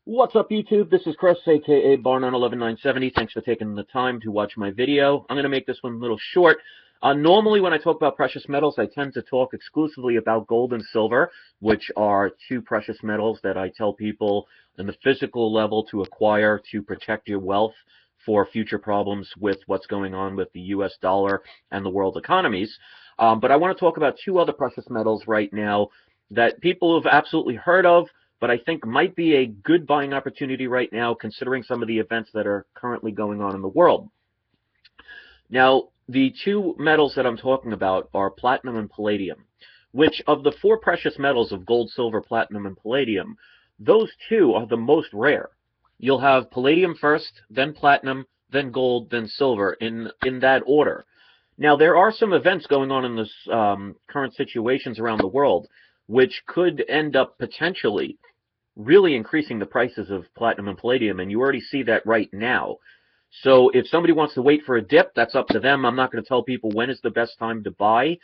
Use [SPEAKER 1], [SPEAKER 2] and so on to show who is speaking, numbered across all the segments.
[SPEAKER 1] What's up, YouTube? This is Chris, aka Barnon11970. Thanks for taking the time to watch my video. I'm going to make this one a little short. Normally, when I talk about precious metals, I tend to talk exclusively about gold and silver, which are two precious metals that I tell people on the physical level to acquire to protect your wealth for future problems with what's going on with the U.S. dollar and the world economies. But I want to talk about two other precious metals right now that people have absolutely heard of, but I think might be a good buying opportunity right now considering some of the events that are currently going on in the world. Now, the two metals that I'm talking about are platinum and palladium, which of the four precious metals of gold, silver, platinum, and palladium, those two are the most rare. You'll have palladium first, then platinum, then gold, then silver, in that order. Now, there are some events going on in this current situations around the world which could end up potentially really increasing the prices of platinum and palladium, and you already see that right now. So if somebody wants to wait for a dip, that's up to them. I'm not going to tell people when is the best time to buy.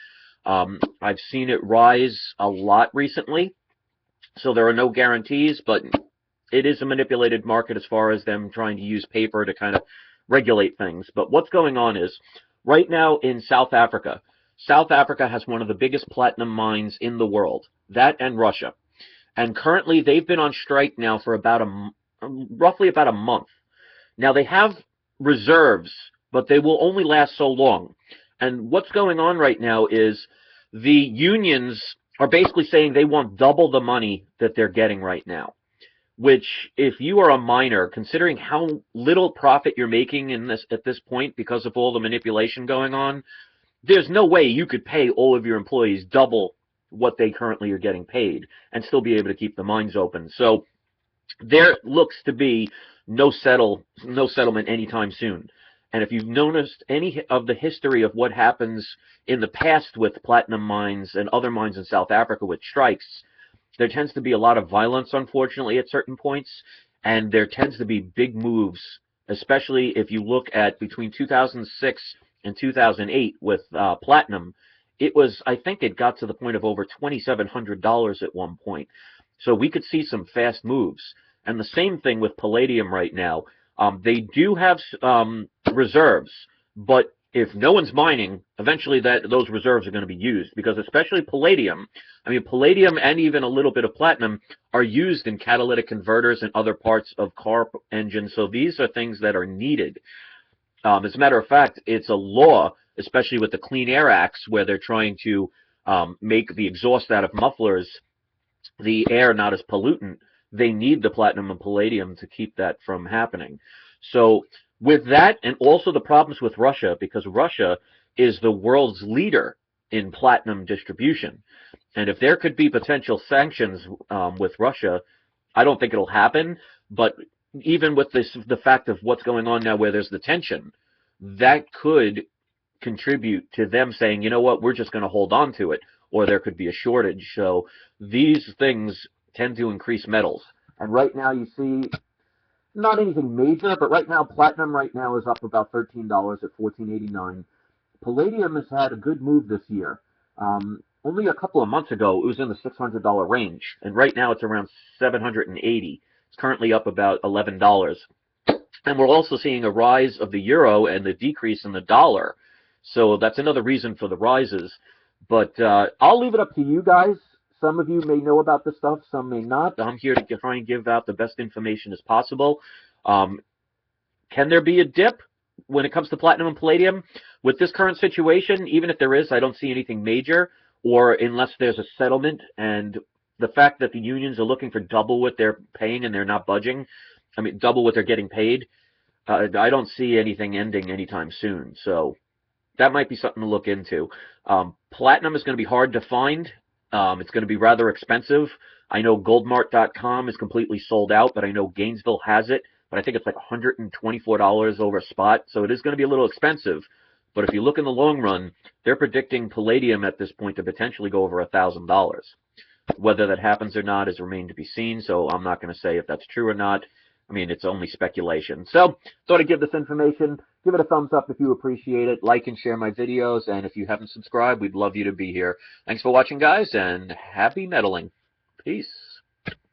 [SPEAKER 1] I've seen it rise a lot recently, so there are no guarantees, but it is a manipulated market as far as them trying to use paper to kind of regulate things. But what's going on is, right now in South Africa has one of the biggest platinum mines in the world, that and Russia. And currently they've been on strike now for about roughly about a month. Now they have reserves, but they will only last so long. And what's going on right now is the unions are basically saying they want double the money that they're getting right now. Which, if you are a miner, considering how little profit you're making in this at this point because of all the manipulation going on, there's no way you could pay all of your employees double what they currently are getting paid and still be able to keep the mines open. So there looks to be no settlement anytime soon. And if you've noticed any of the history of what happens in the past with platinum mines and other mines in South Africa with strikes, there tends to be a lot of violence, unfortunately, at certain points, and there tends to be big moves, especially if you look at between 2006 and 2008 with platinum. It was, I think it got to the point of over $2,700 at one point. So we could see some fast moves. And the same thing with palladium right now. They do have reserves, but if no one's mining, eventually those reserves are going to be used, because especially palladium, I mean, palladium and even a little bit of platinum are used in catalytic converters and other parts of car engines. So these are things that are needed. As a matter of fact, it's a law, especially with the Clean Air Acts, where they're trying to make the exhaust out of mufflers, the air not as pollutant. They need the platinum and palladium to keep that from happening. So with that, and also the problems with Russia, because Russia is the world's leader in platinum distribution. And if there could be potential sanctions with Russia, I don't think it'll happen, but even with the fact of what's going on now where there's the tension, that could contribute to them saying, you know what, we're just going to hold on to it, or there could be a shortage. So these things tend to increase metals. And right now you see, not anything major, but right now platinum right now is up about $13 at $14.89. Palladium has had a good move this year. Only a couple of months ago, it was in the $600 range, and right now it's around $780. It's currently up about $11. And we're also seeing a rise of the euro and the decrease in the dollar. So that's another reason for the rises. But I'll leave it up to you guys. Some of you may know about this stuff, some may not. I'm here to try and give out the best information as possible. Can there be a dip when it comes to platinum and palladium? With this current situation, even if there is, I don't see anything major, or unless there's a settlement. And the fact that the unions are looking for double what they're paying and they're not budging, I mean, double what they're getting paid, I don't see anything ending anytime soon. So that might be something to look into. Platinum is going to be hard to find. It's going to be rather expensive. I know goldmart.com is completely sold out, but I know Gainesville has it. But I think it's like $124 over spot. So it is going to be a little expensive. But if you look in the long run, they're predicting palladium at this point to potentially go over $1,000. Whether that happens or not is remained to be seen. So I'm not going to say if that's true or not. I mean, it's only speculation. So thought I'd give this information. Give it a thumbs up if you appreciate it. Like and share my videos. And if you haven't subscribed, we'd love you to be here. Thanks for watching, guys, and happy meddling. Peace.